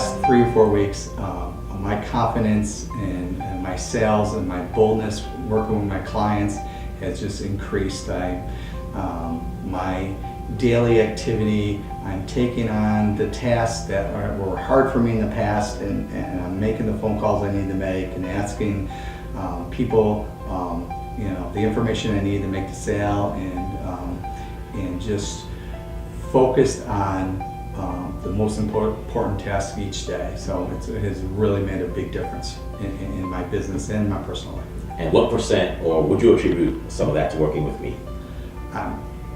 last 3 or 4 weeks, my confidence and my sales and my boldness working with my clients has just increased. My daily activity, I'm taking on the tasks that were hard for me in the past, and I'm making the phone calls I need to make and asking people the information I need to make the sale, and just focused on the most important task each day. So it has really made a big difference in my business and my personal life. And what percent, or would you attribute some of that to working with me?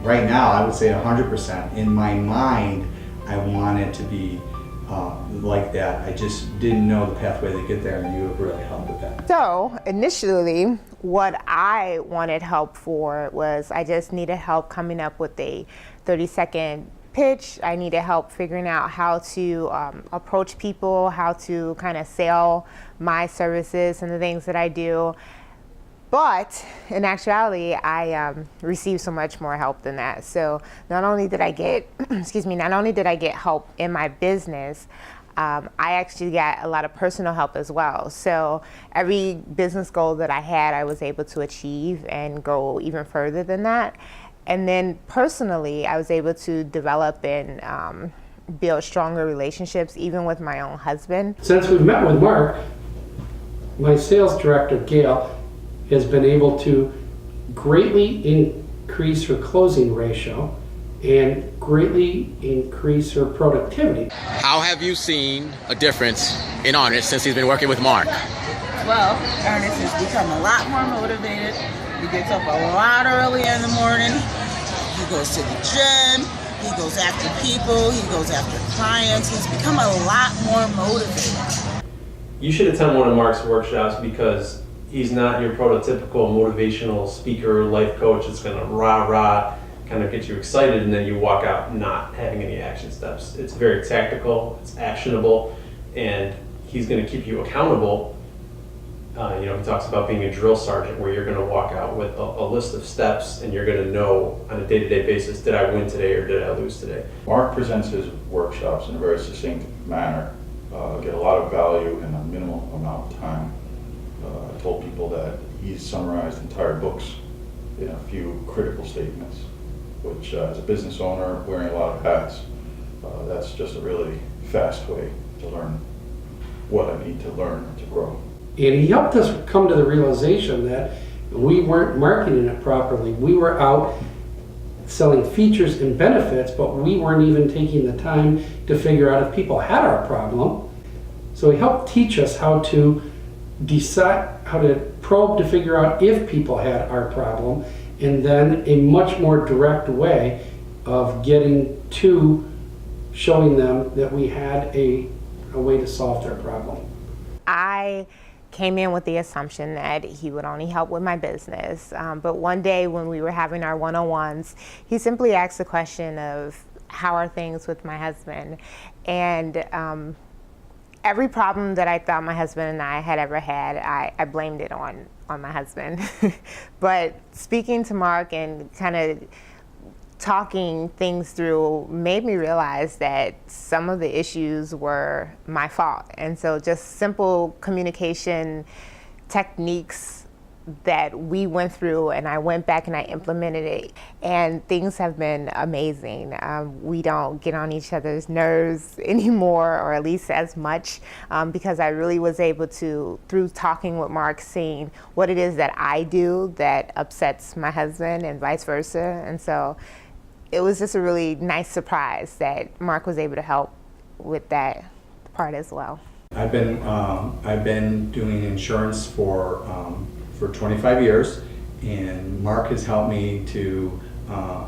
Right now, I would say 100%. In my mind, I want it to be like that. I just didn't know the pathway to get there, and you have really helped with that. So initially, what I wanted help for was I just needed help coming up with a 30-second pitch. I needed help figuring out how to approach people, how to kind of sell my services and the things that I do. But in actuality, I received so much more help than that. So not only did I get, not only did I get help in my business, I actually got a lot of personal help as well. So every business goal that I had, I was able to achieve and go even further than that. And then personally, I was able to develop and build stronger relationships, even with my own husband. Since we've met with Mark, my sales director, Gail, has been able to greatly increase her closing ratio and greatly increase her productivity. How have you seen a difference in Ernest since he's been working with Mark? Well, Ernest has become a lot more motivated. He gets up a lot early in the morning. He goes to the gym. He goes after people. He goes after clients. He's become a lot more motivated. You should attend one of Mark's workshops, because he's not your prototypical motivational speaker, life coach that's going to rah-rah, kind of get you excited, and then you walk out not having any action steps. It's very tactical, it's actionable, and he's going to keep you accountable. He talks about being a drill sergeant, where you're going to walk out with a list of steps, and you're going to know on a day-to-day basis, did I win today or did I lose today? Mark presents his workshops in a very succinct manner. Get a lot of value in a minimal amount of time. I told people that he's summarized entire books in a few critical statements, which as a business owner wearing a lot of hats, that's just a really fast way to learn what I need to learn to grow. And he helped us come to the realization that we weren't marketing it properly. We were out selling features and benefits, but we weren't even taking the time to figure out if people had our problem. So he helped teach us how to decide, how to probe to figure out if people had our problem, and then a much more direct way of getting to showing them that we had a way to solve their problem. I came in with the assumption that he would only help with my business. But one day when we were having our one-on-ones, he simply asked the question of, how are things with my husband? And every problem that I thought my husband and I had ever had, I blamed it on my husband. But speaking to Mark and kind of talking things through made me realize that some of the issues were my fault. And so just simple communication techniques that we went through, and I went back and I implemented it, and things have been amazing. We don't get on each other's nerves anymore, or at least as much, because I really was able to, through talking with Mark, seeing what it is that I do that upsets my husband and vice versa. And so it was just a really nice surprise that Mark was able to help with that part as well. I've been doing insurance for 25 years, and Mark has helped me to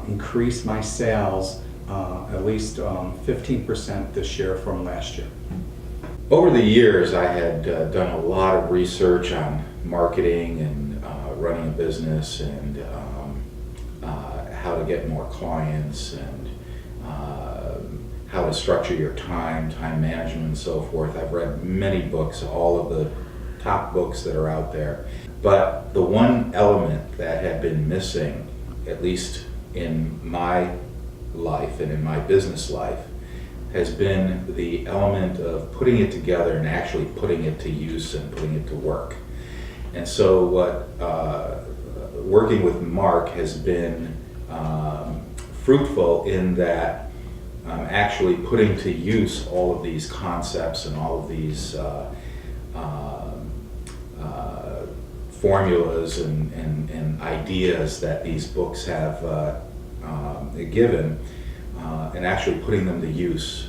increase my sales at least 15% this year from last year. Over the years, I had done a lot of research on marketing and running a business, and how to get more clients, and how to structure your time management, and so forth. I've read many books, all of the top books that are out there. But the one element that had been missing, at least in my life and in my business life, has been the element of putting it together and actually putting it to use and putting it to work. And so what working with Mark has been fruitful in that I'm actually putting to use all of these concepts and all of these formulas and ideas that these books have given, and actually putting them to use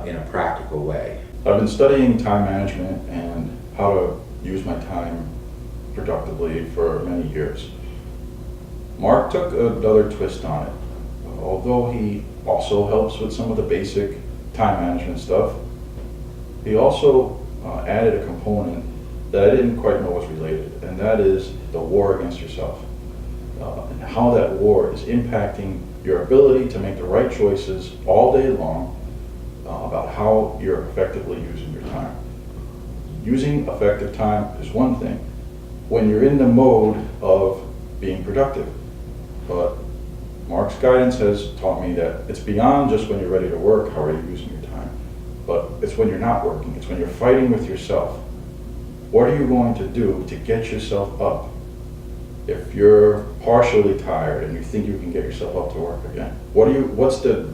in a practical way. I've been studying time management and how to use my time productively for many years. Mark took another twist on it. Although he also helps with some of the basic time management stuff, he also added a component that I didn't quite know was related, and that is the war against yourself, and how that war is impacting your ability to make the right choices all day long about how you're effectively using your time. Using effective time is one thing when you're in the mode of being productive, but Mark's guidance has taught me that it's beyond just when you're ready to work, how are you using your time, but it's when you're not working, it's when you're fighting with yourself. What are you going to do to get yourself up if you're partially tired and you think you can get yourself up to work again? What's the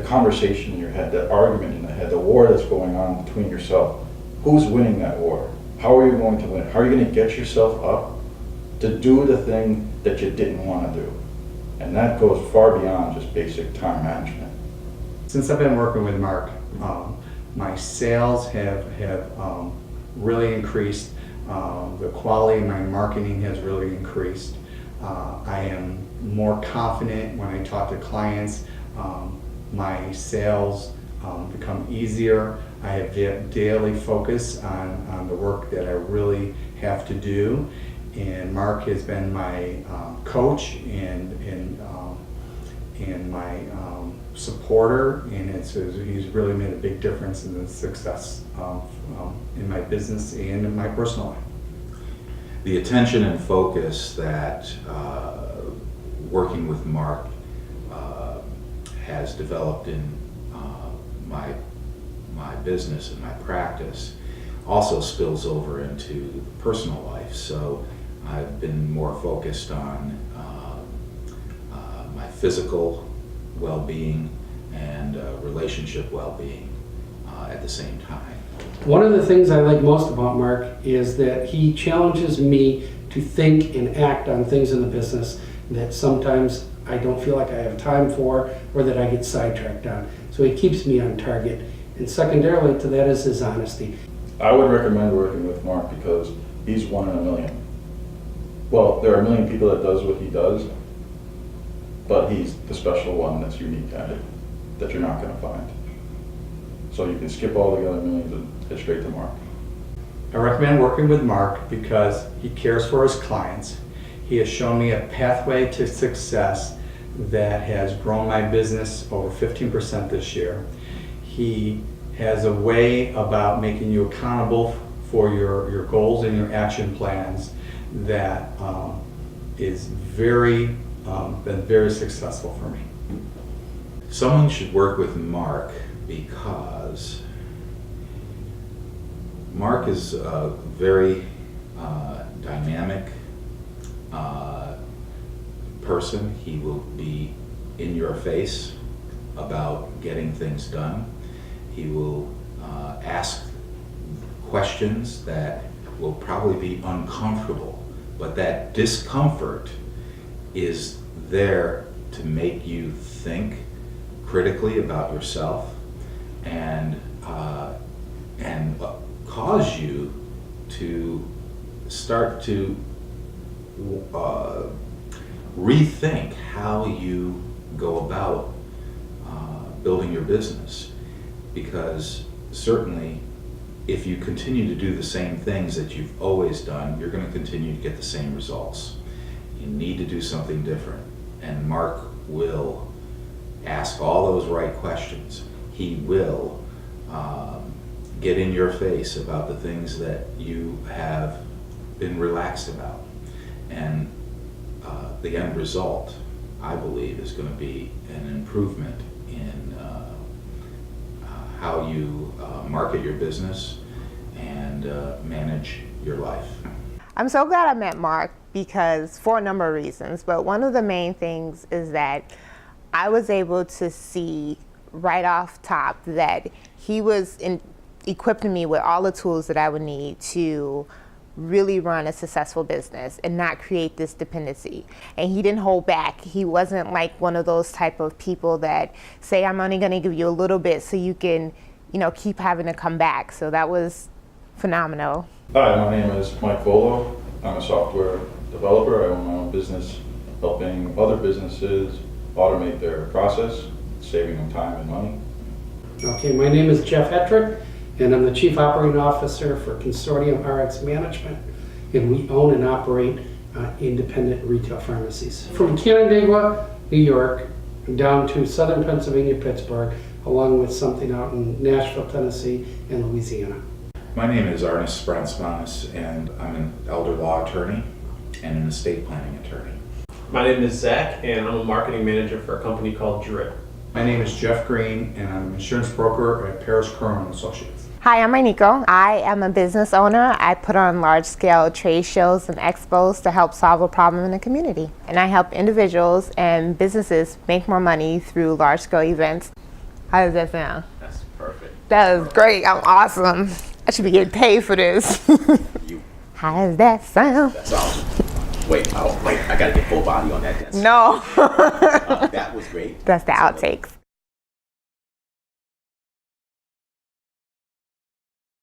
conversation in your head, that argument in the head, the war that's going on between yourself? Who's winning that war? How are you going to win? How are you going to get yourself up to do the thing that you didn't want to do? And that goes far beyond just basic time management. Since I've been working with Mark, my sales have really increased. The quality of my marketing has really increased. I am more confident when I talk to clients. My sales become easier. I have daily focus on the work that I really have to do. And Mark has been my coach and my supporter, and he's really made a big difference in the success in my business and in my personal life. The attention and focus that working with Mark has developed in my business and my practice also spills over into the personal life. So I've been more focused on my physical well-being and relationship well-being at the same time. One of the things I like most about Mark is that he challenges me to think and act on things in the business that sometimes I don't feel like I have time for, or that I get sidetracked on. So he keeps me on target. And secondarily to that is his honesty. I would recommend working with Mark because he's one in a million. Well, there are a million people that does what he does, but he's the special one that's unique at it, that you're not going to find. So you can skip all the other millions and get straight to Mark. I recommend working with Mark because he cares for his clients. He has shown me a pathway to success that has grown my business over 15% this year. He has a way about making you accountable for your goals and your action plans that is been very successful for me. Someone should work with Mark because Mark is a very dynamic person. He will be in your face about getting things done. He will ask questions that will probably be uncomfortable, but that discomfort is there to make you think critically about yourself and cause you to start to rethink how you go about building your business. Because certainly if you continue to do the same things that you've always done, you're going to continue to get the same results. You need to do something different. And Mark will ask all those right questions. He will get in your face about the things that you have been relaxed about. And the end result, I believe, is going to be an improvement in how you market your business and manage your life. I'm so glad I met Mark because for a number of reasons, but one of the main things is that I was able to see right off top that he was equipping me with all the tools that I would need to really run a successful business and not create this dependency. And he didn't hold back. He wasn't like one of those type of people that say, I'm only going to give you a little bit so you can, keep having to come back. So that was phenomenal. Hi, my name is Mike Volo. I'm a software developer. I own my own business, helping other businesses automate their process, saving them time and money. Okay, my name is Jeff Hetrick, and I'm the Chief Operating Officer for Consortium RX Management, and we own and operate independent retail pharmacies. From Canandaigua, New York, down to southern Pennsylvania, Pittsburgh, along with something out in Nashville, Tennessee, and Louisiana. My name is Arnis Spransmanis, and I'm an elder law attorney and an estate planning attorney. My name is Zach, and I'm a marketing manager for a company called Drip. My name is Jeff Green, and I'm an insurance broker at Paris Curran Associates. Hi, I'm Rainico. I am a business owner. I put on large-scale trade shows and expos to help solve a problem in the community. And I help individuals and businesses make more money through large-scale events. How does that sound? That's perfect. That is great. I'm awesome. I should be getting paid for this. How does that sound? That's awesome. Wait, I gotta get full body on that dance. No. That was great. That's the outtakes.